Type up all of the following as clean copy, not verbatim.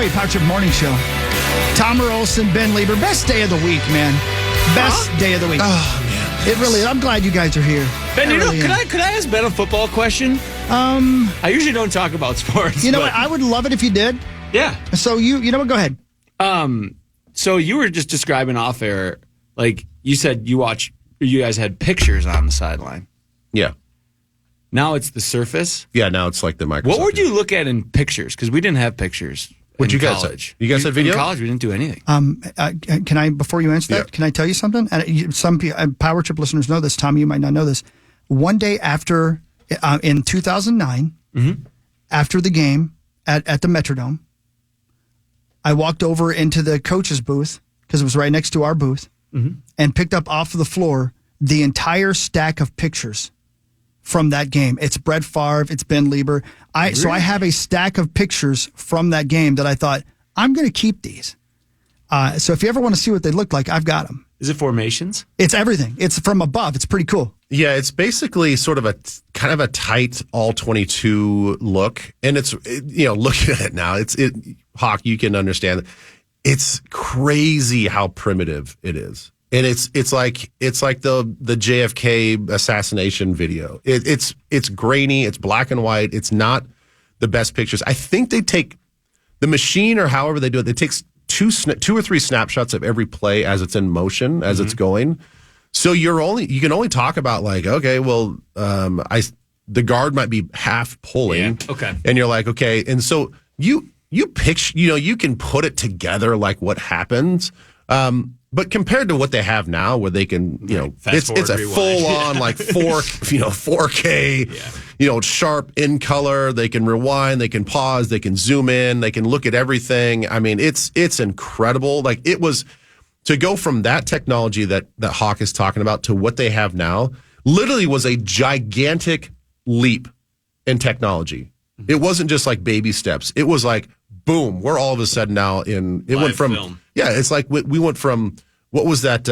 Power Trip Morning Show. Tomer Olsen, Ben Leber. Best day of the week, man. Best day of the week. Oh, man. It really, I'm glad you guys are here. Ben, could I ask Ben a football question? I usually don't talk about sports. You know what? I would love it if you did. Yeah. So you know what? Go ahead. So you were just describing off air, like you said you guys had pictures on the sideline. Yeah. Now it's the surface? Yeah, now it's like the Microsoft. What would you look at in pictures? Because we didn't have pictures in college. You guys had video? In college, we didn't do anything. Can I, before you answer that, can I tell you something? And some Power Trip listeners know this. Tom, you might not know this. One day after, in 2009, after the game at the Metrodome, I walked over into the coach's booth, because it was right next to our booth, and picked up off of the floor the entire stack of pictures from that game. It's Brett Favre. It's Ben Leber. So I have a stack of pictures from that game that I thought, I'm going to keep these. So if you ever want to see what they look like, I've got them. Is it formations? It's everything. It's from above. It's pretty cool. Yeah, it's basically sort of a kind of a tight all-22 look. And it's, looking at it now, Hawk, you can understand. It's crazy how primitive it is. And it's like the JFK assassination video. It's grainy. It's black and white. It's not the best pictures. I think they take the machine, or however they do it. It takes two or three snapshots of every play as it's in motion, as it's going. So you can only talk about like, okay, well, the guard might be half pulling. Yeah. Okay. And you're like, okay, and so you picture, you can put it together like what happens. But compared to what they have now, where they can, it's a full on like 4K, sharp in color. They can rewind, they can pause, they can zoom in, they can look at everything. I mean, it's incredible. Like it was to go from that technology that Hawk is talking about to what they have now. Literally was a gigantic leap in technology. It wasn't just like baby steps. It was like, boom, we're all of a sudden now went from film. Yeah, it's like we went from, what was that?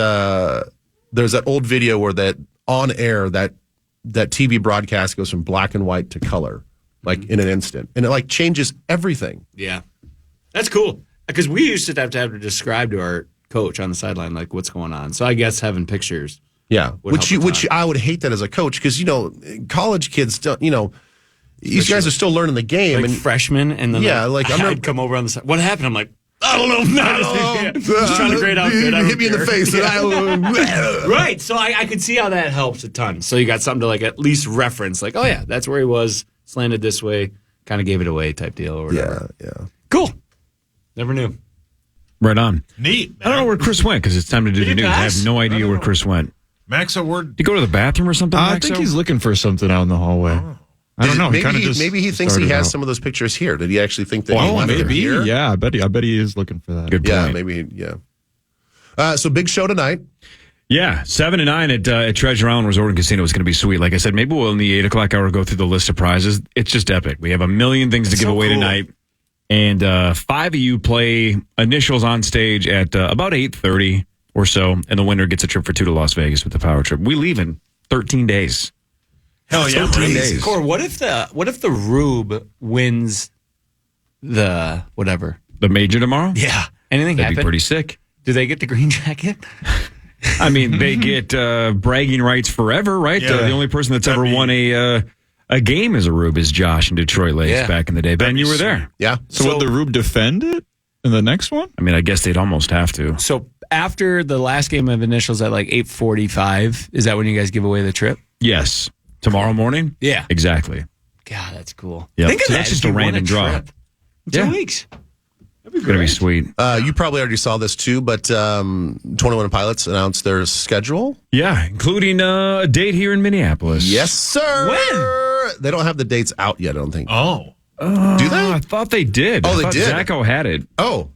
There's that old video where that on air that TV broadcast goes from black and white to color, like in an instant, and it like changes everything. Yeah, that's cool because we used to have to describe to our coach on the sideline like what's going on. So I guess having pictures, which I would hate that as a coach because college kids don't These guys are still learning the game, like and freshmen, and then I'd come over on the side. What happened? I'm like, I don't know. Just trying to grade out good. Hit me in the face. Right. So I could see how that helps a ton. So you got something to like at least reference, like, oh yeah, that's where he was, slanted this way, kind of gave it away type deal or whatever. Yeah. Cool. Never knew. Right on. Neat. Man. I don't know where Chris went because it's time to do the news. I have no idea where Chris went. Maxo, did he go to the bathroom or something? I think he's looking for something out in the hallway. Oh. I don't know. Maybe he thinks he has some of those pictures here. Did he actually think that? Maybe. Here? Yeah, I bet he is looking for that. Good point. Yeah, maybe. Yeah. So big show tonight. Yeah, 7 to 9 at Treasure Island Resort and Casino is going to be sweet. Like I said, maybe we'll in the 8 o'clock hour go through the list of prizes. It's just epic. We have a million things to give away tonight, and 5 of you play initials on stage at about 8:30 or so, and the winner gets a trip for 2 to Las Vegas with the Power Trip. We leave in 13 days. Hell yeah! 13 days. Core, what if the Rube wins the whatever? The major tomorrow? Yeah. Anything That'd happen? be pretty sick. Do they get the green jacket? I mean, they get bragging rights forever, right? Yeah. The only person that's ever won a game as a Rube is Josh in Detroit Lakes back in the day. Ben, you were there. Yeah. So would the Rube defend it in the next one? I mean, I guess they'd almost have to. So after the last game of initials at like 8:45, is that when you guys give away the trip? Yes. Tomorrow morning? Yeah. Exactly. God, that's cool. Yep. Think of So that. that's just if a you won random draw. trip. 2 weeks. That'd be It's going to be sweet. You probably already saw this too, but 21 Pilots announced their schedule. Yeah, including a date here in Minneapolis. Yes, sir. When? They don't have the dates out yet, I don't think. Oh. Do they? I thought they did. Oh, they did? Zacho had it. Oh.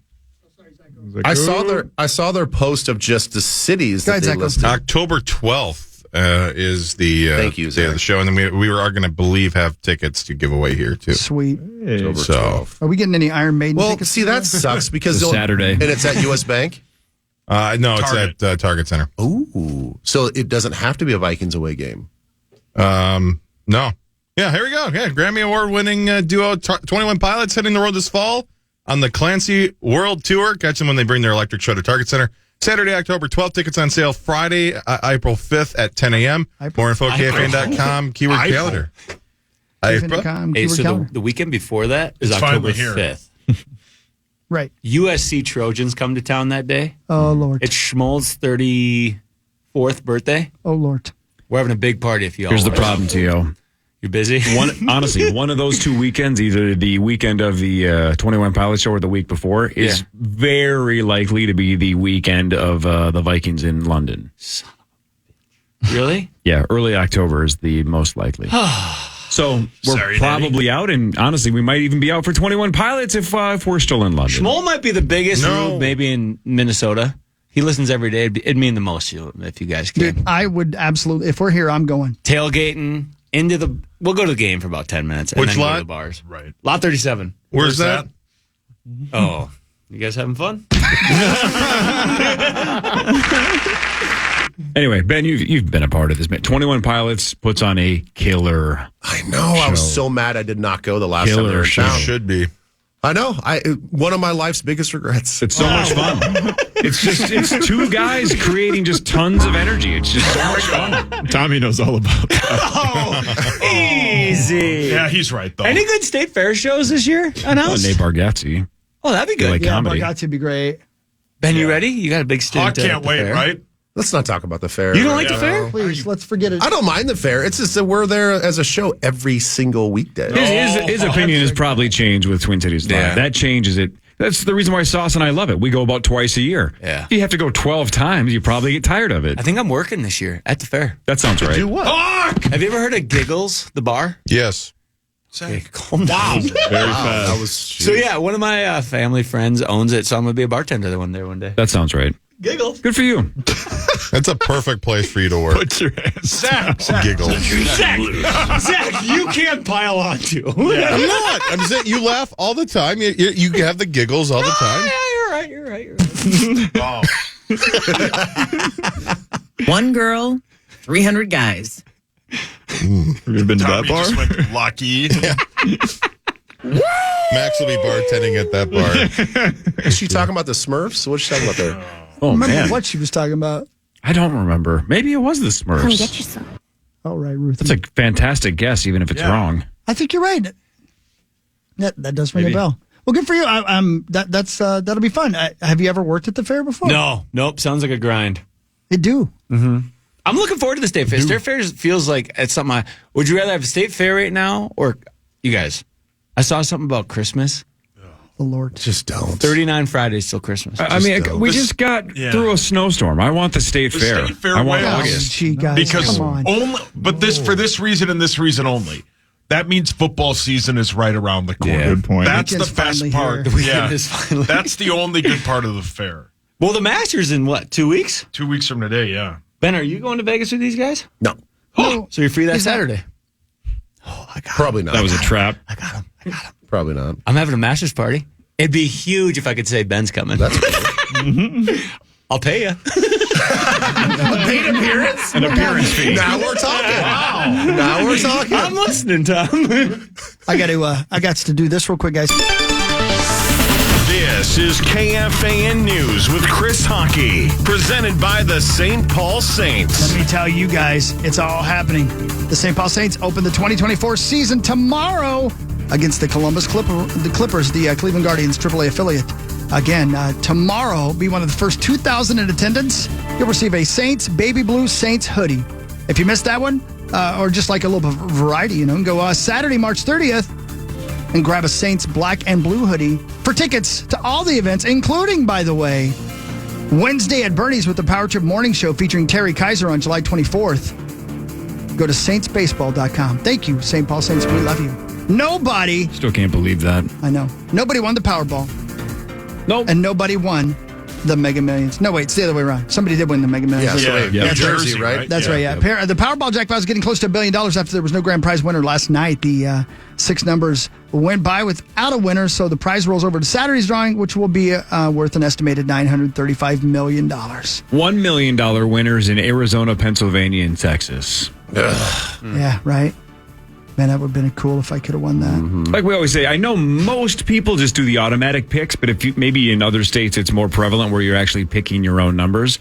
I saw their post of just the cities that they listed. October 12th is the Thank you, day of the show, and then we are going to have tickets to give away here too. Sweet. October 12th. Are we getting any Iron Maiden Well, tickets? see, that sucks because It's Saturday. and it's at U.S. Bank. No, it's at Target Center. Ooh, so it doesn't have to be a Vikings away game. No. Yeah, here we go. Yeah, Grammy Award-winning duo 21 Pilots hitting the road this fall. on the Clancy World Tour. Catch them when they bring their electric show to Target Center. Saturday, October 12th. Tickets on sale Friday, April 5th at 10 a.m. More info, KFAN.com, keyword calendar. Hey, so the weekend before that is October 5th. Right. USC Trojans come to town that day. Oh, Lord. It's Schmoll's 34th birthday. Oh, Lord. We're having a big party if you all Here's the want. problem, T.O. You're busy? Honestly, one of those 2 weekends, either the weekend of the 21 Pilots show or the week before, is very likely to be the weekend of the Vikings in London. Really? Yeah, early October is the most likely. So we're probably out, and honestly, we might even be out for 21 Pilots if we're still in London. Schmoll might be the biggest move maybe in Minnesota. He listens every day. It'd mean the most if you guys can. Dude, I would absolutely. If we're here, I'm going. Tailgating into the. We'll go to the game for about 10 minutes. And Which then lot? Go to the bars. Right. Lot 37. Where's that? Oh, you guys having fun? Anyway, Ben, you've been a part of this. 21 Pilots puts on a killer. I know. I was so mad I did not go the last time they were in show. town. Should be. I know. One of my life's biggest regrets. It's so much fun. It's two guys creating just tons of energy. It's just so much fun. Tommy knows all about that. Easy. Yeah, he's right, though. Any good state fair shows this year announced? Nate Bargatze. Oh, that'd be good. Like comedy. Bargatze would be great. Ben, you ready? You got a big stint. Hawk can't wait, fair. right? Let's not talk about the fair. You don't like the fair? Please, let's forget it. I don't mind the fair. It's just that we're there as a show every single weekday. His opinion has probably changed with Twin Cities Live. Yeah. That changes it. That's the reason why Sauce and I love it. We go about twice a year. Yeah. If you have to go 12 times, you probably get tired of it. I think I'm working this year at the fair. That sounds right. Do what? Have you ever heard of Giggles, the bar? Yes. Okay, calm down. Very fast. That was So yeah, one of my family friends owns it, so I'm gonna be a bartender there one day. That sounds right. Giggles. Good for you. That's a perfect place for you to work. Put your hands. Zach. Giggle. Zach, you can't pile on to. I'm not. I'm saying you laugh all the time. You have the giggles all the time. Yeah, you're right. One girl, 300 guys. Have you been to that Tommy bar? just went lucky. Max will be bartending at that bar. Is she talking about the Smurfs? What's she talking about there? Oh, Remember man. what she was talking about? I don't remember. Maybe it was the Come get Smurfs. you some. All right, Ruth. That's a fantastic guess, even if it's wrong. I think you're right. That does ring a bell. Well, good for you. That'll be fun. Have you ever worked at the fair before? Nope. Sounds like a grind. They do. I'm looking forward to the state fair. State fair feels like it's something. Would you rather have a state fair right now or you guys? I saw something about Christmas. The Lord. Just don't. 39 Fridays till Christmas. I mean, we just got through a snowstorm. I want the state fair. State fair I want wins. August. Gee, guys, Because come on. for this reason and this reason only. That means football season is right around the corner. Yeah. Good point. That's the Weekend's best finally part. here. Yeah. Weekend is finally- That's the only good part of the fair. Well, the Masters in what, 2 weeks? 2 weeks from today, yeah. Ben, are you going to Vegas with these guys? No, So you're free that He's not- Saturday. probably not. That was a trap. Probably not. I'm having a Masters party. It'd be huge if I could say Ben's coming. That's cool. I'll pay you. Paid appearance? An appearance fee. Now we're talking. Wow. Now we're talking. I'm listening, Tom. I got to do this real quick, guys. This is KFAN News with Chris Hockey, presented by the St. Paul Saints. Let me tell you guys, it's all happening. The St. Paul Saints open the 2024 season tomorrow against the Columbus Clippers, the Cleveland Guardians AAA affiliate. Again, tomorrow, be one of the first 2,000 in attendance. You'll receive a Saints Baby Blue Saints hoodie. If you missed that one, or just like a little bit of variety, go Saturday, March 30th, and grab a Saints black and blue hoodie for tickets to all the events, including, by the way, Wednesday at Bernie's with the Power Trip Morning Show featuring Terry Kaiser on July 24th. Go to saintsbaseball.com. Thank you, St. Paul Saints. We love you. Nobody, Still can't believe that. I know, nobody won the Powerball. Nope. And nobody won the Mega Millions. No, wait, it's the other way around. Somebody did win the Mega Millions. Yeah, Yeah. New Jersey, right? That's right, yeah. The Powerball jackpot is getting close to $1 billion after there was no grand prize winner last night. The 6 numbers went by without a winner, so the prize rolls over to Saturday's drawing, which will be worth an estimated $935 million. $1 million winners in Arizona, Pennsylvania, and Texas. Yeah, right. Man, that would have been cool if I could have won that. Mm-hmm. Like we always say, I know most people just do the automatic picks, but if you, maybe in other states it's more prevalent where you're actually picking your own numbers.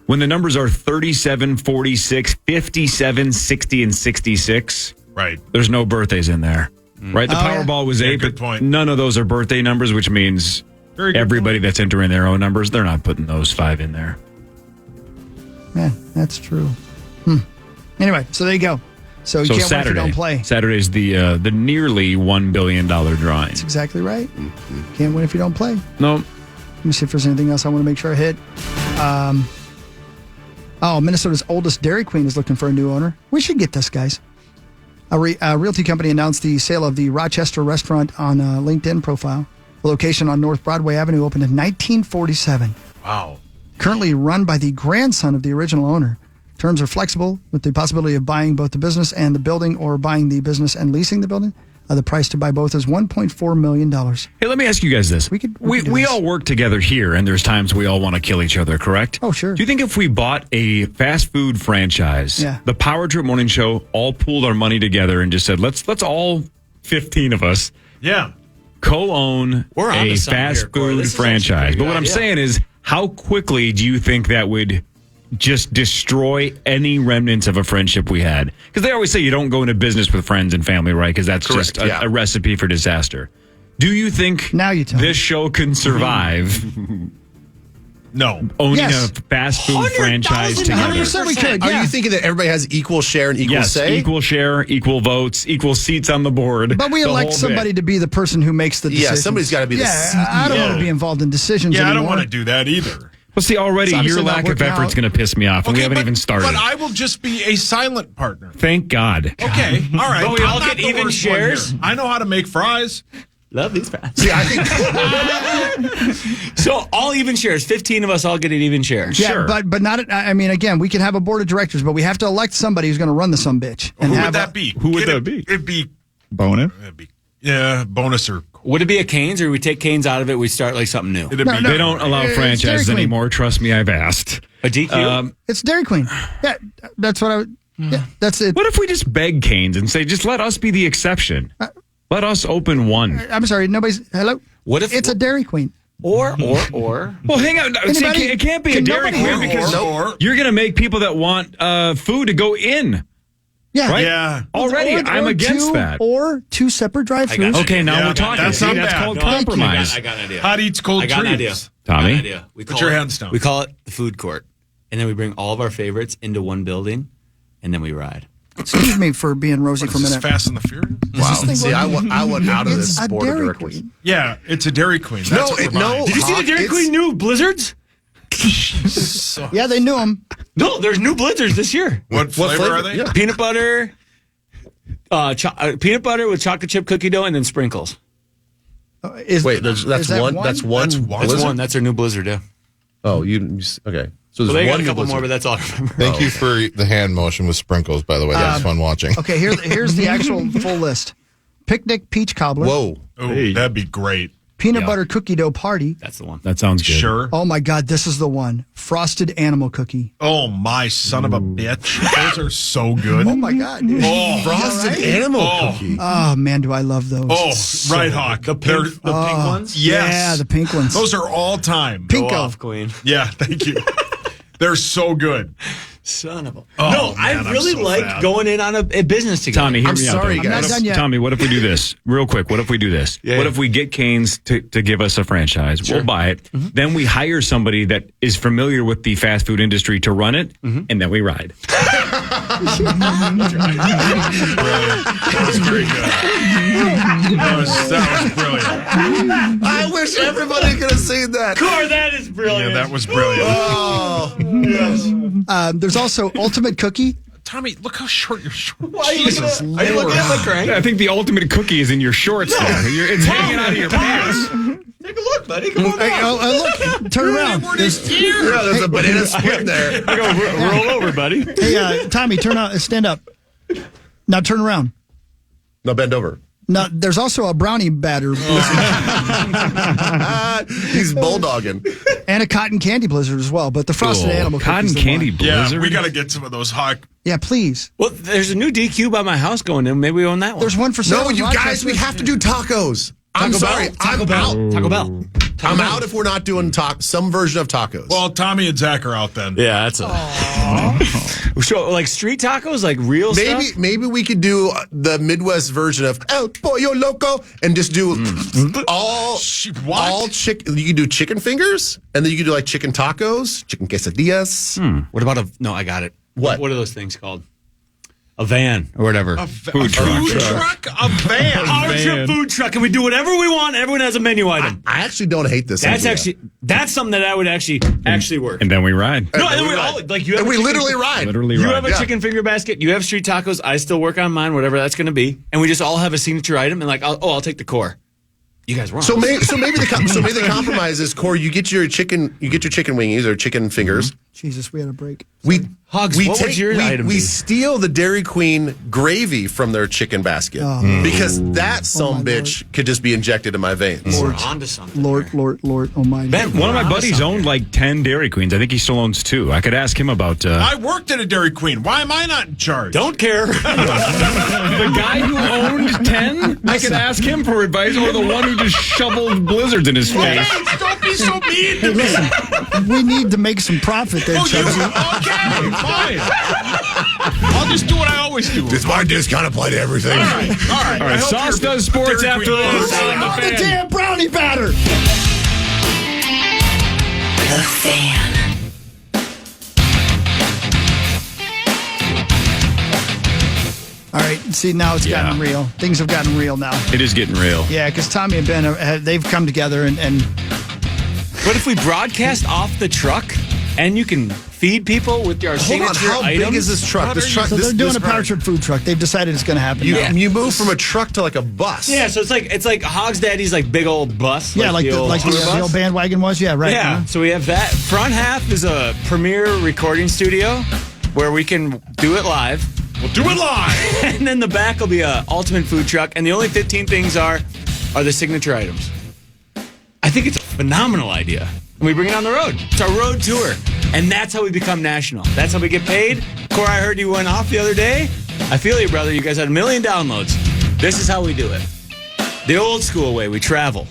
When the numbers are 37, 46, 57, 60, and 66, Right. there's no birthdays in there. Right? The Powerball was 8, good but point. none of those are birthday numbers, which means Very good everybody that's entering their own numbers, they're not putting those 5 in there. Man, that's true. Anyway, so there you go. So you can't win if you don't play. Saturday's the nearly $1 billion drawing. That's exactly right. Can't win if you don't play. No. Let me see if there's anything else I want to make sure I hit. Minnesota's oldest Dairy Queen is looking for a new owner. We should get this, guys. A realty company announced the sale of the Rochester restaurant on a LinkedIn profile. The location on North Broadway Avenue opened in 1947. Wow. Currently run by the grandson of the original owner. Terms are flexible with the possibility of buying both the business and the building or buying the business and leasing the building. The price to buy both is $1.4 million. Hey, let me ask you guys this. We all work together here, and there's times we all want to kill each other, correct? Oh, sure. Do you think if we bought a fast food franchise, the Power Trip Morning Show all pooled our money together and just said, let's all 15 of us co-own a fast food franchise? But what I'm saying is, how quickly do you think that would just destroy any remnants of a friendship we had? Because they always say you don't go into business with friends and family, right? Because that's just a recipe for disaster. Do you think this show can survive owning a fast food franchise together? 100% we could, Are you thinking that everybody has equal share and equal say? Equal share, equal votes, equal seats on the board. But we elect somebody to be the person who makes the decision. Yeah, somebody's got to be the CEO. I don't want to be involved in decisions anymore. I don't want to do that either. Well, see, already your lack of effort is going to piss me off, and we haven't even started. But I will just be a silent partner. Thank God. Okay, all right. But we all get even shares. I know how to make fries. Love these fries. See, I think so. All even shares. 15 of us all get an even share. Yeah, but not. I mean, again, we can have a board of directors, but we have to elect somebody who's going to run the sumbitch. Who would that be? Who would that be? It'd be Bonin? bonus or. Would it be a Canes, or we take Canes out of it? We start like something new. They don't allow franchises anymore. Trust me, I've asked. A DQ. It's Dairy Queen. Yeah, that's what I would. Yeah, that's it. What if we just beg Canes and say, just let us be the exception? Let us open one. I'm sorry, nobody's. Hello. What if it's a Dairy Queen? Or. Well, hang on. See, it can't be a Dairy Queen because you're going to make people that want food to go in. Yeah. Right? Yeah. Already, I'm against that. Or 2 separate drive-thrus. Okay, now we're talking. That's not that's bad. called compromise. I got an idea. Hot eats cold treats. I got an idea. Tommy? Put your hands down. We call it the food court. And then we bring all of our favorites into one building, and then we ride. Excuse me for being rosy for a minute. Fast and the Furious? Wow. See, I want out of this board of directors. Queen. Yeah, it's a Dairy Queen. That's what we're buying. Did you see the Dairy Queen new Blizzards? Yeah, they knew them. No, there's new Blizzards this year. What flavor are they? Yeah. Peanut butter, peanut butter with chocolate chip cookie dough, and then sprinkles. Wait, that's one. That's one. That's one. That's our new Blizzard. Yeah. Oh, okay. So there's They got one a couple Blizzard. more, but that's all I remember. Thank you for the hand motion with sprinkles, by the way. That was fun watching. Okay, here's the actual full list. Picnic peach cobbler. Whoa. Oh, that'd be great. Peanut butter cookie dough party. That's the one. That sounds good. Sure. Oh my God, this is the one. Frosted animal cookie. Oh, my son of a bitch. Those are so good. Oh my God, dude. Oh, Frosted animal cookie. Oh man, do I love those. Oh, right, Hawk. The pink ones? Yes. Yeah, the pink ones. Those are all time. Go Pinko. off, Queen. Yeah, thank you. They're so good. Son of a. Oh, no, man, I really I'm so like fat. going in on a business together. Tommy, hear I'm me out. sorry, though. guys. I'm not done yet. Tommy, what if we do this real quick? What if we do this? What if we get Canes to give us a franchise? We'll buy it. Then we hire somebody that is familiar with the fast food industry to run it, and then we ride. That was very good. That was brilliant. I wish everybody could have seen that. Core, that is brilliant. Yeah, that was brilliant. Oh, There's also ultimate cookie. Tommy, look how short your shorts. Are you looking at my crank? I think the ultimate cookie is in your shorts there. It's hanging out of your pants. Take a look, buddy. Come on. Look, turn around. there's a banana split there. I go, roll over, buddy. Hey, Tommy, stand up. Now turn around. No, bend over. No, there's also a brownie batter He's bulldogging. and a cotton candy blizzard as well. But the frosted animal cotton cookie's the candy one. blizzard. Yeah, we got to get some of those hot. Yeah, please. Well, there's a new DQ by my house going in. Maybe we own that one. There's one for sale. No, in you Rochester. guys, we have to do tacos. I'm sorry. I'm out. Taco Bell. I'm out if we're not doing some version of tacos. Well, Tommy and Zach are out then. Yeah, that's so like street tacos, like real stuff. Maybe we could do the Midwest version of El Pollo Loco and just do all chicken. You could do chicken fingers, and then you could do like chicken tacos, chicken quesadillas. What about no, I got it. What are those things called? A van or whatever. Food truck. A van. Power trip food truck, and we do whatever we want. Everyone has a menu item. I actually don't hate this. That's something that I would actually work. And then we ride. No, and we all like you have. And we literally ride. You have a chicken finger basket. You have street tacos. I still work on mine, whatever that's going to be, and we just all have a signature item. And like, I'll take the core. You guys wrong. So maybe the compromise is, Corey, you get your chicken wingies or chicken fingers. Jesus, we had a break. What would your item be? We steal the Dairy Queen gravy from their chicken basket because that bitch could just be injected in my veins. We're onto something. Lord Almighty. Ben, One of my buddies owned like 10 Dairy Queens. I think he still owns 2. I could ask him about. I worked at a Dairy Queen. Why am I not in charge? Don't care. The guy who owned 10? I could ask him for advice, or the one who just shoveled blizzards in his face. Hey, don't be so mean to me. We need to make some profit there, Chubbsy. Okay, fine. I'll just do what I always do. It's my discount apply to everything. All right. Sauce does sports Dairy after Queen this. Oh, the damn brownie batter. The Fan. All right, see, now it's gotten real. Things have gotten real now. It is getting real. Yeah, because Tommy and Ben, they've come together and What if we broadcast off the truck and you can feed people with your signature How items? big is this truck? so they're doing a power trip food truck. They've decided it's going to happen. You move from a truck to like a bus. Yeah, so it's like Hogs Daddy's like big old bus. Yeah, like the old bandwagon was. Yeah, right. Yeah, so we have that. Front half is a premier recording studio where we can do it live. We'll do it live. And then the back will be a ultimate food truck, and the only 15 things are the signature items. I think it's a phenomenal idea. And we bring it on the road. It's our road tour. And that's how we become national. That's how we get paid. Corey, I heard you went off the other day. I feel you, brother. You guys had 1 million downloads. This is how we do it. The old school way. We travel.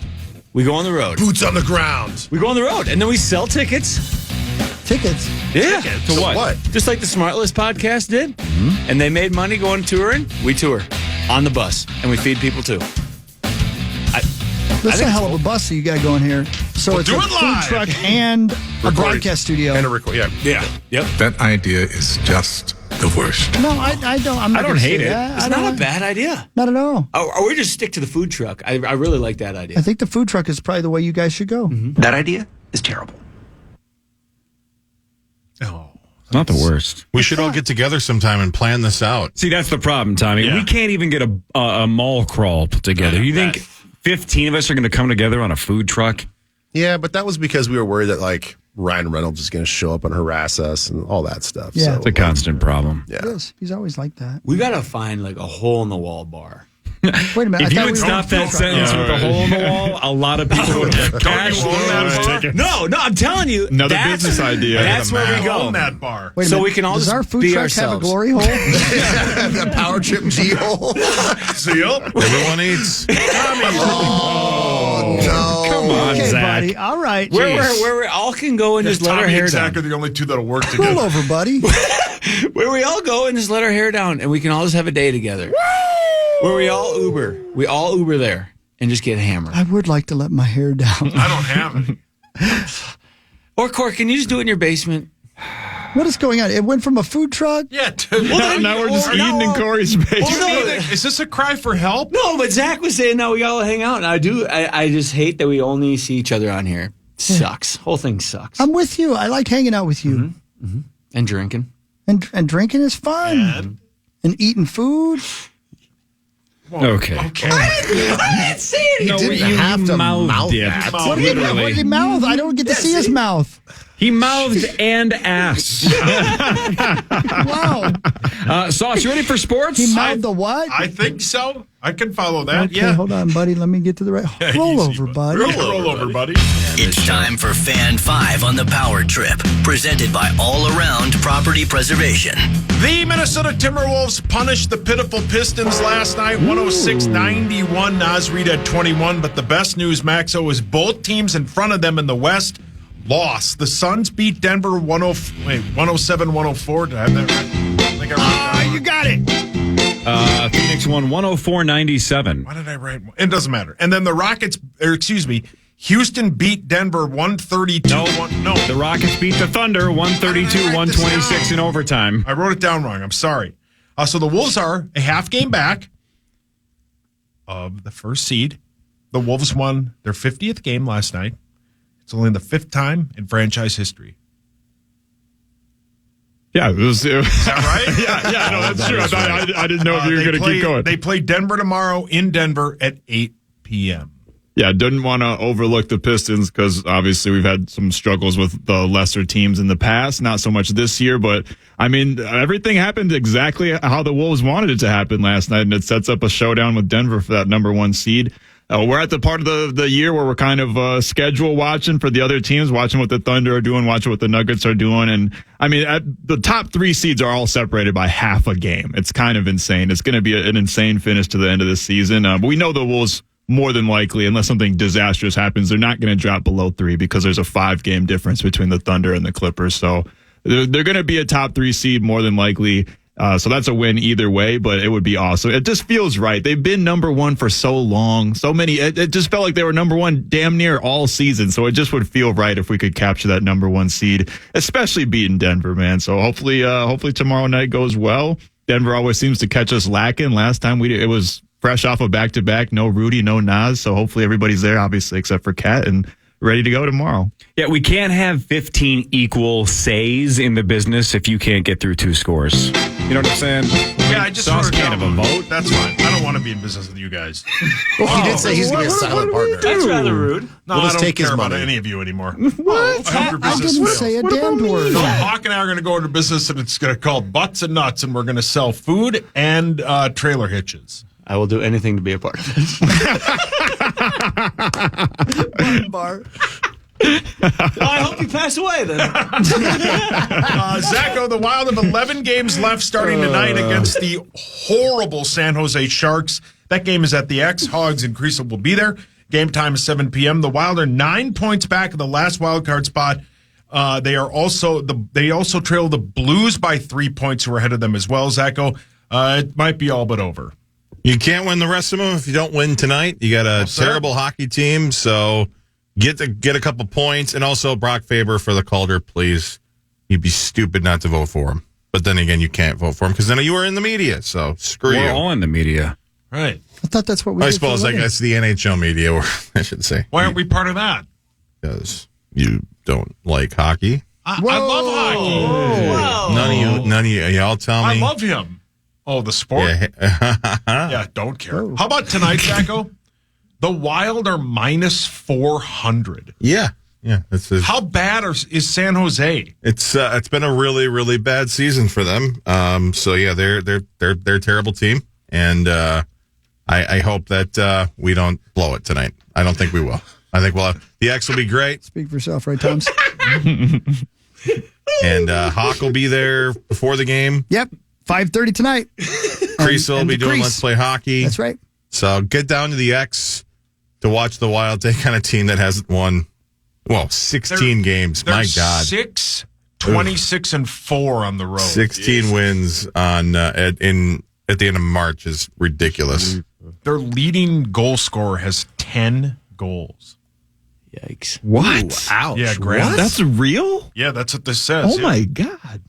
We go on the road. Boots on the ground. We go on the road. And then we sell tickets. Tickets? Yeah. To what? Just like the Smart List podcast did. Mm-hmm. And they made money going touring. We tour on the bus. And we feed people too. That's a hell of a bus that you got going here. So We'll it's do a it food live. truck and a broadcast studio. And a record. Yeah. Yep. That idea is just the worst. No, I don't. I'm not I don't gonna hate say it. that. It's not a bad idea. Not at all. Or we just stick to the food truck. I really like that idea. I think the food truck is probably the way you guys should go. Mm-hmm. That idea is terrible. Oh. Not the worst. We should all get together sometime and plan this out. See, that's the problem, Tommy. Yeah. We can't even get a mall crawl put together. You think 15 of us are going to come together on a food truck? Yeah, but that was because we were worried that like Ryan Reynolds is going to show up and harass us and all that stuff. Yeah. So, It's a constant problem. yeah. It is. He's always like that. We got to find like a hole in the wall bar. Wait a minute. If I you thought would we were stop on that food truck. sentence with a hole in the wall, a lot of people would have cashed in. No, I'm telling you. Another that's- business idea. That's where we go. Own that bar. Wait a So minute. we can all Does just our food be truck have a ourselves. glory hole? The power trip G hole. Seal. Everyone eats. Oh no! Come on, Okay, Zach. buddy. All right. Where we all can go and just let our Tommy hair and Zach down. are the only two that'll work Pull together. over, buddy. Where we all go and just let our hair down, and we can all just have a day together. Where we all Uber. We all Uber there and just get hammered. I would like to let my hair down. I don't have it. Or Cork, can you just do it in your basement? What is going on? It went from a food truck. Yeah. Now we're just eating in Corey's face. Is this a cry for help? No, but Zach was saying now we all hang out, and I just hate that we only see each other on here. Sucks. Whole thing sucks. I'm with you. I like hanging out with you. And drinking. And drinking is fun. And eating food. Okay. I didn't say anything. No, didn't you have to mouthed mouth it. that. What do you mean? What did he mouth? I don't get to see his mouth. He mouthed and ass. Wow. Sauce, you ready for sports? He mouthed the what? I think so. I can follow that. Okay, Yeah. hold on, buddy. Let me get to the right. Roll over, buddy. Roll over, buddy. It's time for Fan 5 on the Power Trip, presented by All Around Property Preservation. The Minnesota Timberwolves punished the pitiful Pistons last night, 106-91. Naz Reid had 21, but the best news, Maxo, is both teams in front of them in the West lost. The Suns beat Denver 107-104. Did I have that right? I think I wrote that You got it. Phoenix won 104-97. Why did I write? It doesn't matter. And then the Houston beat Denver 132. No, the Rockets beat the Thunder 132-126 in overtime. I wrote it down wrong. I'm sorry. So the Wolves are a half game back of the first seed. The Wolves won their 50th game last night. It's only the 5th time in franchise history. Yeah, it was. Is that right? yeah, no, that's true. I didn't know if you were going to keep going. They play Denver tomorrow in Denver at 8 p.m. Yeah, didn't want to overlook the Pistons because obviously we've had some struggles with the lesser teams in the past. Not so much this year, but I mean, everything happened exactly how the Wolves wanted it to happen last night, and it sets up a showdown with Denver for that number 1 seed. We're at the part of the year where we're kind of schedule watching for the other teams, watching what the Thunder are doing, watching what the Nuggets are doing. And I mean, the top 3 seeds are all separated by half a game. It's kind of insane. It's going to be an insane finish to the end of the season. But we know the Wolves, more than likely, unless something disastrous happens, they're not going to drop below 3 because there's a 5-game difference between the Thunder and the Clippers. So they're going to be a top 3 seed more than likely. So that's a win either way, but it would be awesome. It just feels right. They've been number 1 for so long. So many. It just felt like they were number 1 damn near all season. So it just would feel right if we could capture that number 1 seed, especially beating Denver, man. So hopefully tomorrow night goes well. Denver always seems to catch us lacking. Last time it was fresh off a back-to-back. No Rudy, no Naz. So hopefully everybody's there, obviously, except for Kat, and ready to go tomorrow. Yeah, we can't have 15 equal says in the business if you can't get through 2 scores. You know what I'm saying? Yeah, I just Sauce can't can't have a vote. That's fine. I don't want to be in business with you guys. Well, he did say he's going to be a silent partner. That's rather rude. No, We'll I just don't take his care about money. any of you anymore. What? I hope your I business didn't fails. say a damn word. So Hawk and I are going to go into business, and it's going to call Butts and Nuts, and we're going to sell food and trailer hitches. I will do anything to be a part of this. Bar. I hope you pass away then. Zacho, the Wild have 11 games left starting tonight against the horrible San Jose Sharks. That game is at the X. Hogs and Creasel will be there. Game time is 7 p.m. The Wild are 9 points back of the last wild card spot. They also trail the Blues by 3 points, who are ahead of them as well, Zacho. It might be all but over. You can't win the rest of them if you don't win tonight. You got a terrible hockey team, so get a couple points. And also Brock Faber for the Calder, please. You'd be stupid not to vote for him. But then again, you can't vote for him because then you were in the media. So screw you. We're all in the media. Right. I thought that's what we I did suppose for a I living. guess the NHL media, or I should say. Why aren't we part of that? Because you don't like hockey. I love hockey. Whoa. None of you, y'all tell me. I love him. Oh, the sport? Yeah, don't care. Whoa. How about tonight, Zacho? The Wild are minus 400. Yeah. How bad is San Jose? It's been a really, really bad season for them. So yeah, they're a terrible team, and I hope that we don't blow it tonight. I don't think we will. I think the X will be great. Speak for yourself, right, Toms? And Hawk will be there before the game. Yep. 5:30 tonight. Creasel will be doing Crease. Let's Play Hockey. That's right. So get down to the X to watch the Wild take on a team that hasn't won, 16 games. My God. 26-4 on the road. 16 wins on at the end of March is ridiculous. Their leading goal scorer has 10 goals. Yikes. What? Ooh, ouch. Yeah, Graham. That's real? Yeah, that's what this says. Oh, yeah. my God.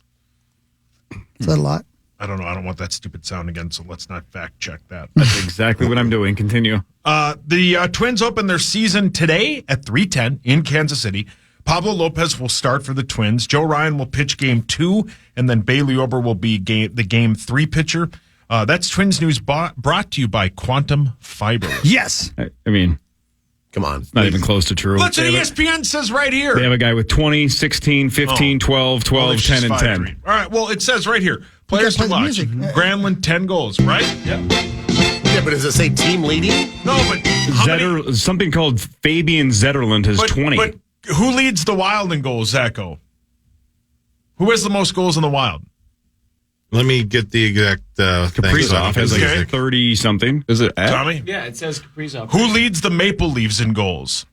Is that a lot? I don't know. I don't want that stupid sound again, so let's not fact check that. That's exactly what I'm doing. Continue. The Twins open their season today at 3:10 in Kansas City. Pablo Lopez will start for the Twins. Joe Ryan will pitch game 2, and then Bailey Ober will be the game 3 pitcher. That's Twins news brought to you by Quantum Fiber. Yes. I mean, Come on. It's not even close to true. Look, ESPN says right here. They have a guy with 20, 16, 15, 12, 12, 10, and 10. All right, well, it says right here. Players to watch. Granlund, 10 goals, right? Yeah, but does it say team leading? No, but something called Fabian Zetterlund has 20. But who leads the Wild in goals, Zacho? Who has the most goals in the Wild? Let me get the exact Kaprizov has like 30-something. Is it Tommy? Yeah, it says Kaprizov. Who leads the Maple Leafs in goals?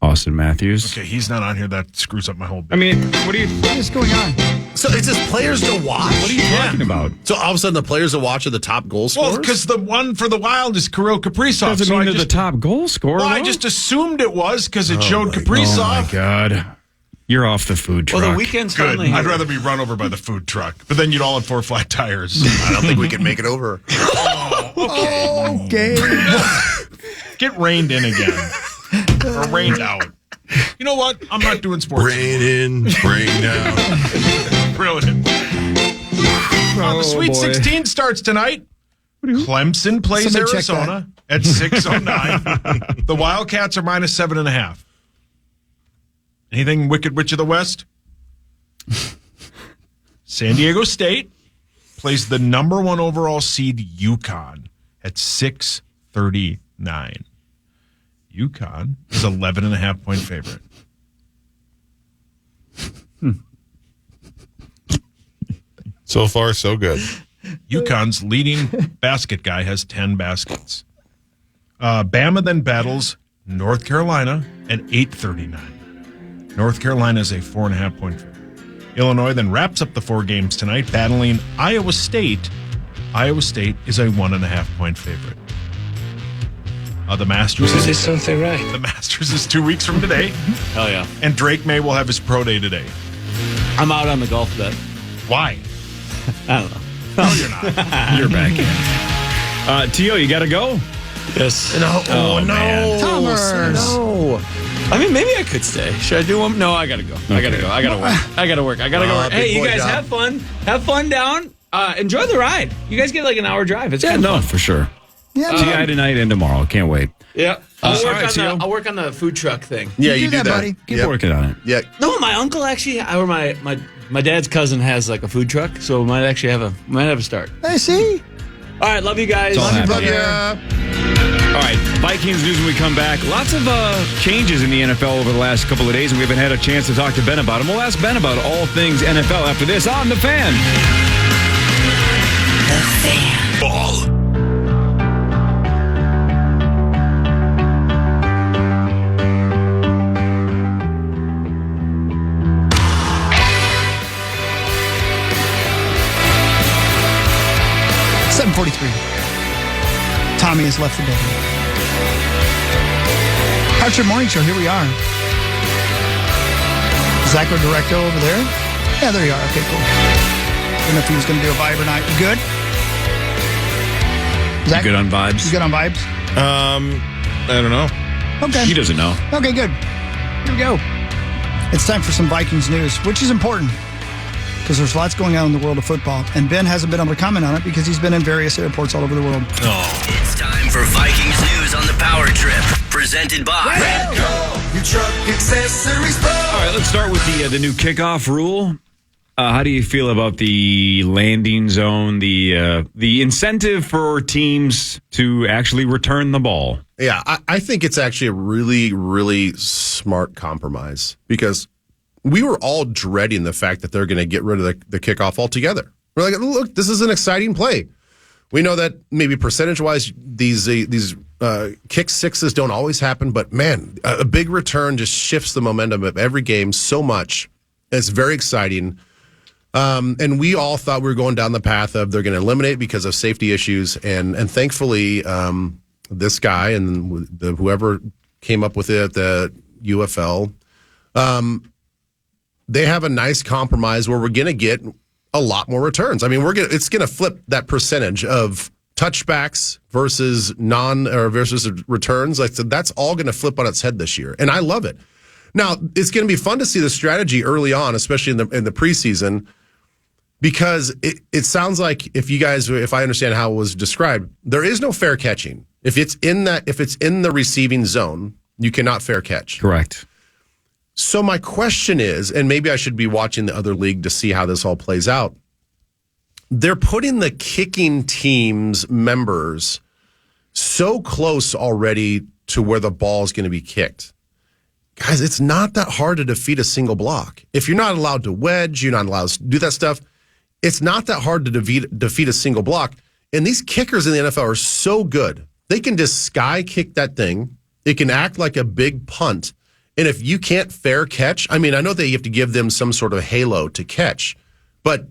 Austin Matthews. Okay, he's not on here. That screws up my whole bit. I mean, what is going on? So it's just players to watch? What are you talking about? So all of a sudden the players to watch are the top goal scorers? Well, because the one for the Wild is Kirill Kaprizov. Doesn't mean they're the top goal scorer. Well, I just assumed it was because it showed Kaprizov. Oh, my God. You're off the food truck. Well, the weekend's Good. finally here. I'd rather be run over by the food truck. But then you'd all have 4 flat tires. I don't think we can make it over. Okay. Get reined in again. Or rained out. You know what? I'm not doing sports. Rain in, rain out. Brilliant. The Sweet 16 starts tonight. Clemson plays Somebody check Arizona at 6:09. The Wildcats are -7.5. Anything Wicked Witch of the West? San Diego State plays the number 1 overall seed UConn at 6:39. UConn is 11.5-point favorite. So far, so good. UConn's leading basket guy has 10 baskets. Bama then battles North Carolina at 8:39. North Carolina is a 4.5-point favorite. Illinois then wraps up the 4 games tonight, battling Iowa State. Iowa State is a 1.5-point favorite. The Masters is something right. The Masters is 2 weeks from today. Hell yeah. And Drake May will have his pro day today. I'm out on the golf bet. Why? I don't know. No, you're not. You're back in. Tio, you got to go? Yes. No. Oh, man. No. I mean, maybe I could stay. Should I do one? No, I gotta go. I gotta go. I gotta work. I gotta work. I gotta go work. Hey, you guys have fun. Have fun down. Enjoy the ride. You guys get like an hour drive. It's kind of fun. For sure. Yeah, TI tonight and tomorrow. Can't wait. Yeah. I'll all work on the food truck thing. Yeah, you do that, buddy. Keep working on it. Yeah. No, my uncle actually, or my dad's cousin has like a food truck, so might actually have a start. I see. All right, love you guys. It's all happening. Yeah. All right, Vikings news when we come back. Lots of changes in the NFL over the last couple of days, and we haven't had a chance to talk to Ben about them. We'll ask Ben about all things NFL after this on The Fan. The Fan. Ball. Tommy has left the building. How's your morning show? Here we are. Zacho Directo over there? Yeah, there you are. Okay, cool. I don't know if he was going to do a vibe or not. You good? Zach, You good on vibes? You good on vibes? I don't know. Okay. He doesn't know. Okay, good. Here we go. It's time for some Vikings news, which is important because there's lots going on in the world of football. And Ben hasn't been able to comment on it because he's been in various airports all over the world. It's time for Vikings news on the Power Trip, presented by Your truck accessories pro. All right, let's start with the new kickoff rule. How do you feel about the landing zone, the incentive for teams to actually return the ball? Yeah, I think it's actually a really, really smart compromise because we were all dreading the fact that they're going to get rid of the kickoff altogether. We're like, look, this is an exciting play. We know that maybe percentage-wise, these kick sixes don't always happen, but man, a big return just shifts the momentum of every game so much. It's very exciting. And we all thought we were going down the path of they're going to eliminate because of safety issues. And thankfully, this guy and whoever came up with it at the UFL, they have a nice compromise where we're going to get a lot more returns. I mean, it's going to flip that percentage of touchbacks versus versus returns. Like that's all going to flip on its head this year, and I love it. Now, it's going to be fun to see the strategy early on, especially in the preseason. Because it sounds like if I understand how it was described, there is no fair catching. If it's in the receiving zone, you cannot fair catch. Correct. So my question is, and maybe I should be watching the other league to see how this all plays out. They're putting the kicking team's members so close already to where the ball is going to be kicked. Guys, it's not that hard to defeat a single block. If you're not allowed to wedge, you're not allowed to do that stuff, it's not that hard to defeat a single block. And these kickers in the NFL are so good. They can just sky kick that thing. It can act like a big punt. And if you can't fair catch, I mean, I know that you have to give them some sort of halo to catch, but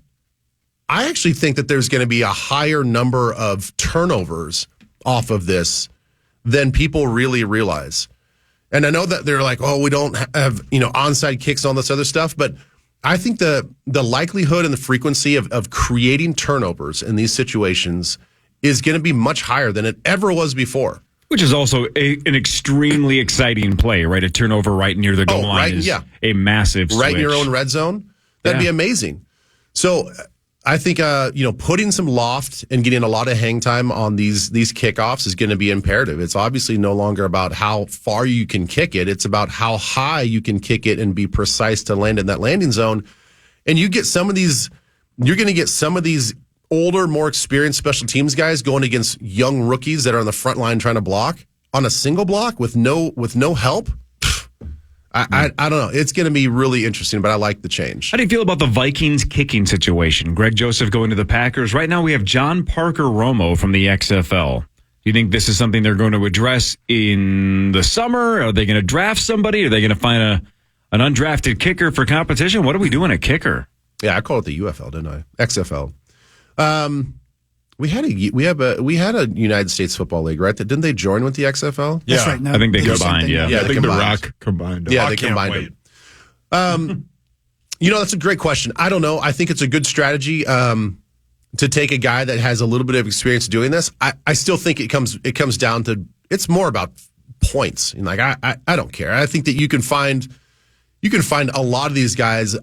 I actually think that there's going to be a higher number of turnovers off of this than people really realize. And I know that they're like, oh, we don't have, onside kicks and all this other stuff, but I think the likelihood and the frequency of creating turnovers in these situations is going to be much higher than it ever was before. Which is also an extremely exciting play, right? A turnover right near the goal line is a massive switch. Right in your own red zone. That'd be amazing. So I think putting some loft and getting a lot of hang time on these kickoffs is going to be imperative. It's obviously no longer about how far you can kick it. It's about how high you can kick it and be precise to land in that landing zone. And you're going to get some of these older, more experienced special teams guys going against young rookies that are on the front line trying to block on a single block with no help. I don't know. It's going to be really interesting, but I like the change. How do you feel about the Vikings kicking situation? Greg Joseph going to the Packers. Right now we have John Parker Romo from the XFL. Do you think this is something they're going to address in the summer? Are they going to draft somebody? Are they going to find an undrafted kicker for competition? What are we doing at kicker? Yeah, I called it the UFL, didn't I? XFL. We had a United States Football League, right? Didn't they join with the XFL? Yeah, that's right. No, I think they combined. Yeah, I think the Rock combined. Yeah, they combined them. That's a great question. I don't know. I think it's a good strategy to take a guy that has a little bit of experience doing this. I still think it comes down to it's more about points. And like I don't care. I think that you can find a lot of these guys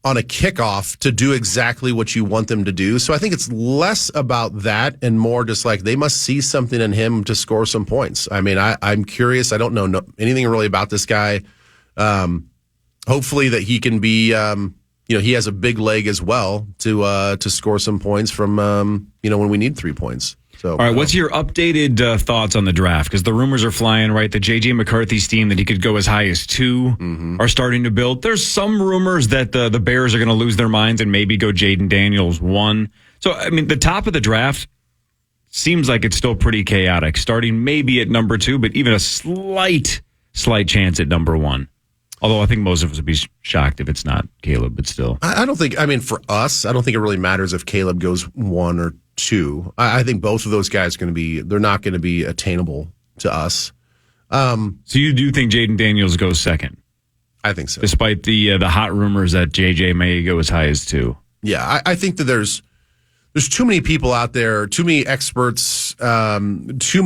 on a kickoff to do exactly what you want them to do. So I think it's less about that and more just like they must see something in him to score some points. I mean, I'm curious. I don't know anything really about this guy. Hopefully that he can be, he has a big leg as well to score some points from, when we need 3 points. So, all right, what's your updated thoughts on the draft? Because the rumors are flying, right? The J.J. McCarthy's team that he could go as high as 2 are starting to build. There's some rumors that the Bears are going to lose their minds and maybe go Jaden Daniels 1. So, I mean, the top of the draft seems like it's still pretty chaotic, starting maybe at number 2, but even a slight chance at number 1. Although I think most of us would be shocked if it's not Caleb, but still. I don't think, for us, I don't think it really matters if Caleb goes 1 or 2. I think both of those guys they're not going to be attainable to us. So you do think Jaden Daniels goes second? I think so. Despite the hot rumors that JJ may go as high as 2. Yeah, I think that there's too many people out there, too many experts, too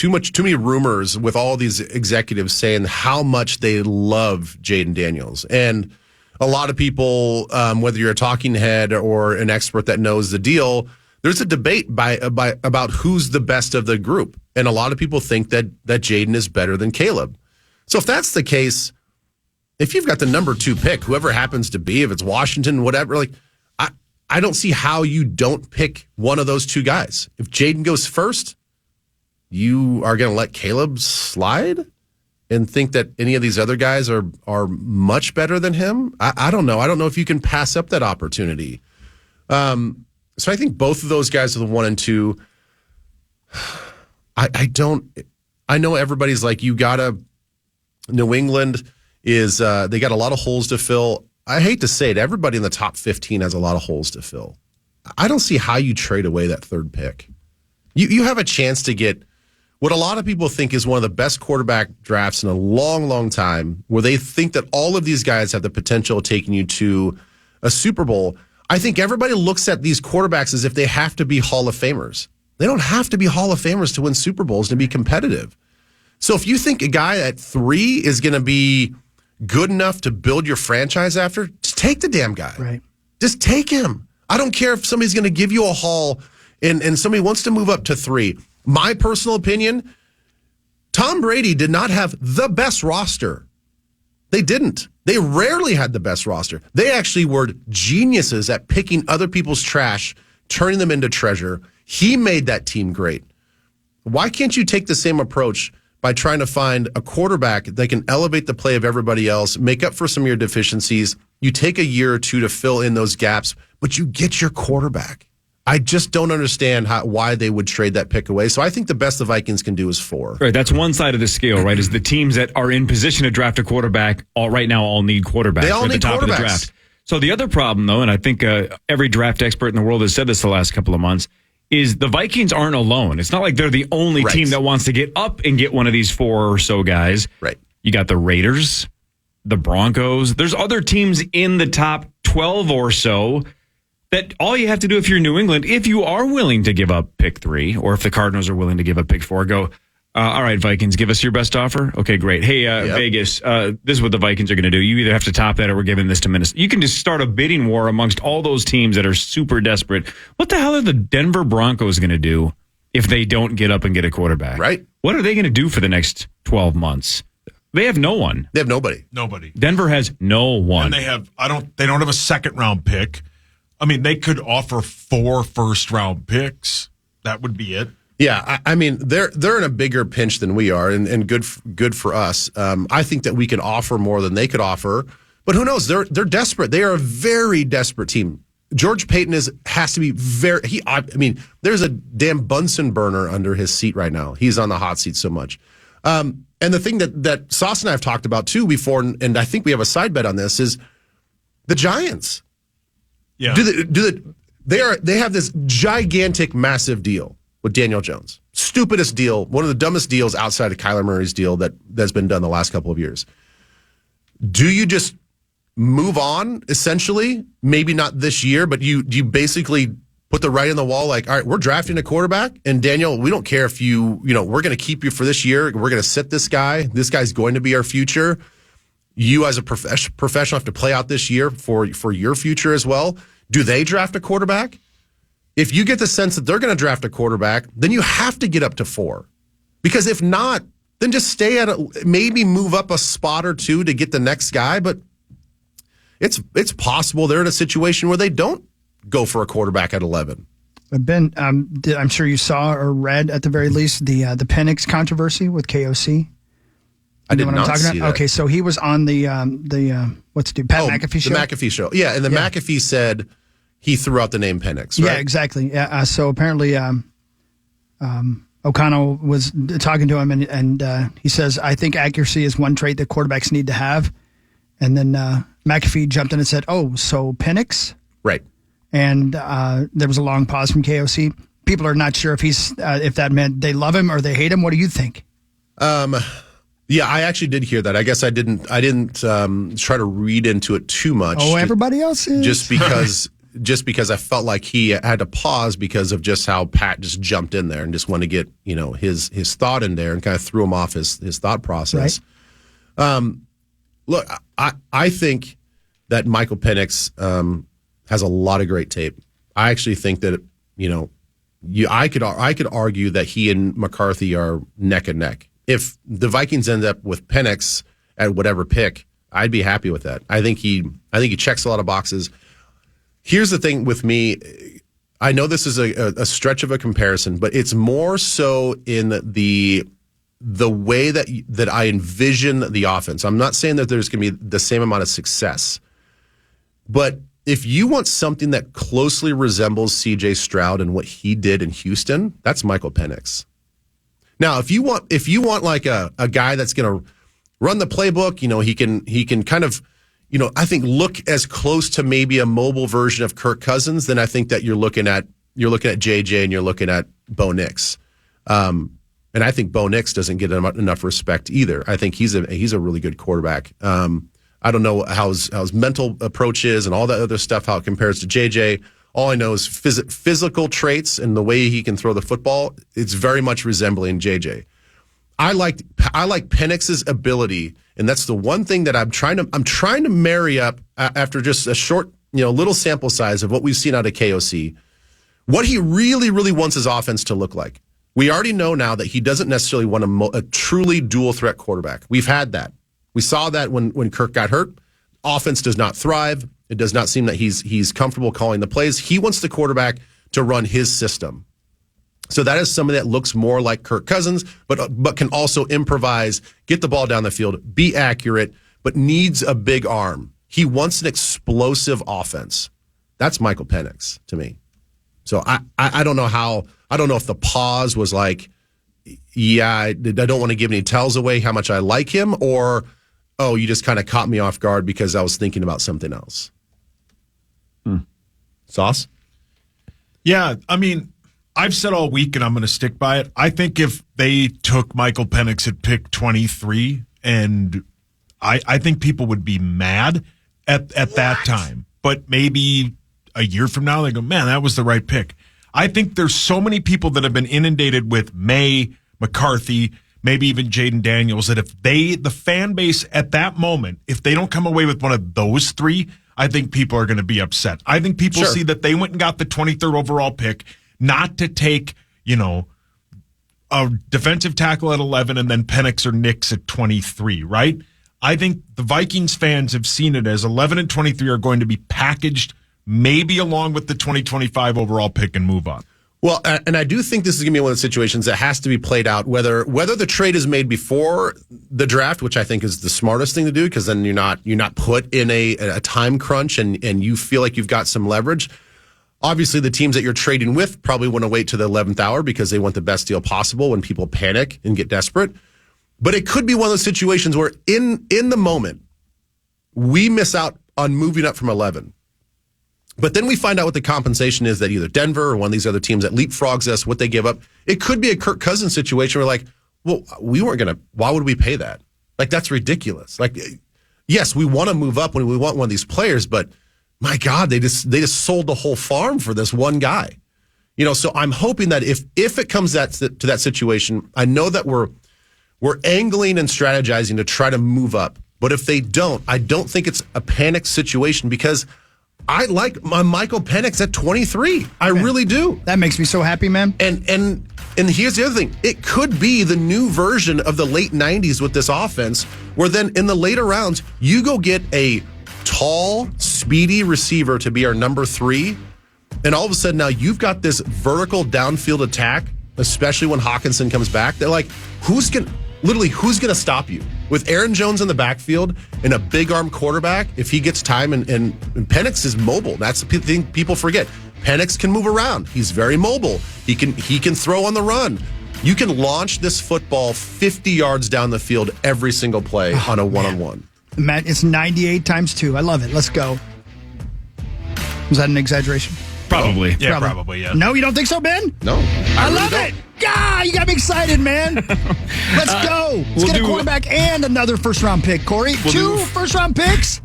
many rumors with all these executives saying how much they love Jaden Daniels. And a lot of people, whether you're a talking head or an expert that knows the deal, there's a debate about who's the best of the group. And a lot of people think that Jaden is better than Caleb. So if that's the case, if you've got the number 2 pick, whoever happens to be, if it's Washington, whatever, like I don't see how you don't pick one of those 2 guys. If Jaden goes first, you are going to let Caleb slide and think that any of these other guys are much better than him? I don't know. I don't know if you can pass up that opportunity. So I think both of those guys are the 1 and 2. I know everybody's like, New England is, they got a lot of holes to fill. I hate to say it. Everybody in the top 15 has a lot of holes to fill. I don't see how you trade away that 3rd pick. You have a chance to get what a lot of people think is one of the best quarterback drafts in a long, long time, where they think that all of these guys have the potential of taking you to a Super Bowl. I think everybody looks at these quarterbacks as if they have to be Hall of Famers. They don't have to be Hall of Famers to win Super Bowls, to be competitive. So if you think a guy at 3 is going to be good enough to build your franchise after, just take the damn guy. Right. Just take him. I don't care if somebody's going to give you a haul and somebody wants to move up to 3. My personal opinion, Tom Brady did not have the best roster. They didn't. They rarely had the best roster. They actually were geniuses at picking other people's trash, turning them into treasure. He made that team great. Why can't you take the same approach by trying to find a quarterback that can elevate the play of everybody else, make up for some of your deficiencies? You take a year or 2 to fill in those gaps, but you get your quarterback. I just don't understand why they would trade that pick away. So I think the best the Vikings can do is 4. Right, that's one side of the scale, right? Is the teams that are in position to draft a quarterback right now all need quarterbacks. They all need at the top quarterbacks. Of the draft. So the other problem, though, and I think every draft expert in the world has said this the last couple of months, is the Vikings aren't alone. It's not like they're the only team that wants to get up and get one of these 4 or so guys. Right. You got the Raiders, the Broncos. There's other teams in the top 12 or so that all you have to do if you're New England, if you are willing to give up pick 3, or if the Cardinals are willing to give up pick 4, go, all right, Vikings, give us your best offer. Okay, great. Hey, Vegas, this is what the Vikings are going to do. You either have to top that or we're giving this to Minnesota. You can just start a bidding war amongst all those teams that are super desperate. What the hell are the Denver Broncos going to do if they don't get up and get a quarterback? Right. What are they going to do for the next 12 months? They have no one. They have nobody. Nobody. Denver has no one. And they don't have a second round pick. I mean, they could offer 4 first-round picks. That would be it. Yeah, I mean, they're in a bigger pinch than we are, and good for us. I think that we can offer more than they could offer, but who knows? They're desperate. They are a very desperate team. George Payton has to be very. I mean, there's a damn Bunsen burner under his seat right now. He's on the hot seat so much. And the thing that Sauce and I have talked about too before, and I think we have a side bet on this, is the Giants. Yeah. They have this gigantic, massive deal with Daniel Jones. Stupidest deal, one of the dumbest deals outside of Kyler Murray's deal that's been done the last couple of years. Do you just move on, essentially? Maybe not this year, but you basically put the writing on the wall like, all right, we're drafting a quarterback, and Daniel, we don't care if we're going to keep you for this year. We're going to sit this guy. This guy's going to be our future. You as a professional have to play out this year for your future as well. Do they draft a quarterback? If you get the sense that they're going to draft a quarterback, then you have to get up to 4. Because if not, then just stay at maybe move up a spot or 2 to get the next guy. But it's possible they're in a situation where they don't go for a quarterback at 11. Ben, I'm sure you saw or read at the very least the Penix controversy with KOC. I did not see that. Okay, so he was on the what's the Pat McAfee show? The McAfee show. Yeah, and McAfee said he threw out the name Penix, right? Yeah, exactly. Yeah, so apparently O'Connell was talking to him, and he says, I think accuracy is one trait that quarterbacks need to have. And then McAfee jumped in and said, oh, so Penix? Right. And there was a long pause from KOC. People are not sure if that meant they love him or they hate him. What do you think? Yeah, I actually did hear that. I guess I didn't try to read into it too much. Oh, everybody else is. Just because I felt like he had to pause because of just how Pat just jumped in there and just wanted to get his thought in there and kind of threw him off his thought process. Right. Look, I think that Michael Penix has a lot of great tape. I actually think that I could argue that he and McCarthy are neck and neck. If the Vikings end up with Penix at whatever pick, I'd be happy with that. I think he checks a lot of boxes. Here's the thing with me. I know this is a stretch of a comparison, but it's more so in the way that I envision the offense. I'm not saying that there's going to be the same amount of success, but if you want something that closely resembles C.J. Stroud and what he did in Houston, that's Michael Penix. Now, if you want like a guy that's going to run the playbook, he can kind of, I think look as close to maybe a mobile version of Kirk Cousins, then I think that you're looking at JJ and you're looking at Bo Nix. And I think Bo Nix doesn't get enough respect either. I think he's a really good quarterback. I don't know how his mental approach is and all that other stuff, how it compares to JJ. All I know is physical traits and the way he can throw the football. It's very much resembling JJ. I like Penix's ability, and that's the one thing that I'm trying to marry up after just a short little sample size of what we've seen out of KOC, what he really, really wants his offense to look like. We already know now that he doesn't necessarily want a truly dual threat quarterback. We've had that. We saw that when Kirk got hurt. Offense does not thrive. It does not seem that he's comfortable calling the plays. He wants the quarterback to run his system. So that is somebody that looks more like Kirk Cousins, but can also improvise, get the ball down the field, be accurate, but needs a big arm. He wants an explosive offense. That's Michael Penix to me. So I don't know if the pause was like, yeah, I don't want to give any tells away how much I like him, or, oh, you just kind of caught me off guard because I was thinking about something else. Sauce? Yeah, I mean, I've said all week, and I'm going to stick by it. I think if they took Michael Penix at pick 23, and I think people would be mad at that time. But maybe a year from now, they go, man, that was the right pick. I think there's so many people that have been inundated with May, McCarthy, maybe even Jaden Daniels, that if the fan base at that moment, if they don't come away with one of those three, I think people are going to be upset. I think people see that they went and got the 23rd overall pick, not to take, a defensive tackle at 11 and then Penix or Nix at 23, right? I think the Vikings fans have seen it as 11 and 23 are going to be packaged maybe along with the 2025 overall pick and move on. Well, and I do think this is going to be one of the situations that has to be played out, whether the trade is made before the draft, which I think is the smartest thing to do, because then you're not put in a time crunch and you feel like you've got some leverage. Obviously, the teams that you're trading with probably want to wait to the 11th hour because they want the best deal possible when people panic and get desperate. But it could be one of those situations where in the moment, we miss out on moving up from 11. But then we find out what the compensation is that either Denver or one of these other teams that leapfrogs us, what they give up. It could be a Kirk Cousins situation where like, well, we weren't going to, why would we pay that? Like, that's ridiculous. Like, yes, we want to move up when we want one of these players, but my God, they just sold the whole farm for this one guy. So I'm hoping that if it comes to that situation, I know that we're angling and strategizing to try to move up. But if they don't, I don't think it's a panic situation because I like my Michael Penix at 23. I really do. That makes me so happy, man. And here's the other thing. It could be the new version of the late 90s with this offense, where then in the later rounds, you go get a tall, speedy receiver to be our number 3. And all of a sudden now you've got this vertical downfield attack, especially when Hawkinson comes back. They're like, who's going to stop you? With Aaron Jones in the backfield and a big arm quarterback, if he gets time, and Penix is mobile. That's the thing people forget. Penix can move around. He's very mobile. He can throw on the run. You can launch this football 50 yards down the field every single play on a one-on-one. Matt, it's 98 times 2. I love it. Let's go. Was that an exaggeration? Probably. Yeah, probably, yeah. No, you don't think so, Ben? No. I love it. Yeah, you got me excited, man. Let's go. Let's get a quarterback and another first-round pick, Corey. 2 first-round picks?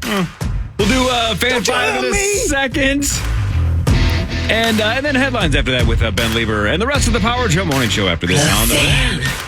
We'll do Fan 5 in a second. And then headlines after that with Ben Leber and the rest of the Power Trip Morning Show after this. On the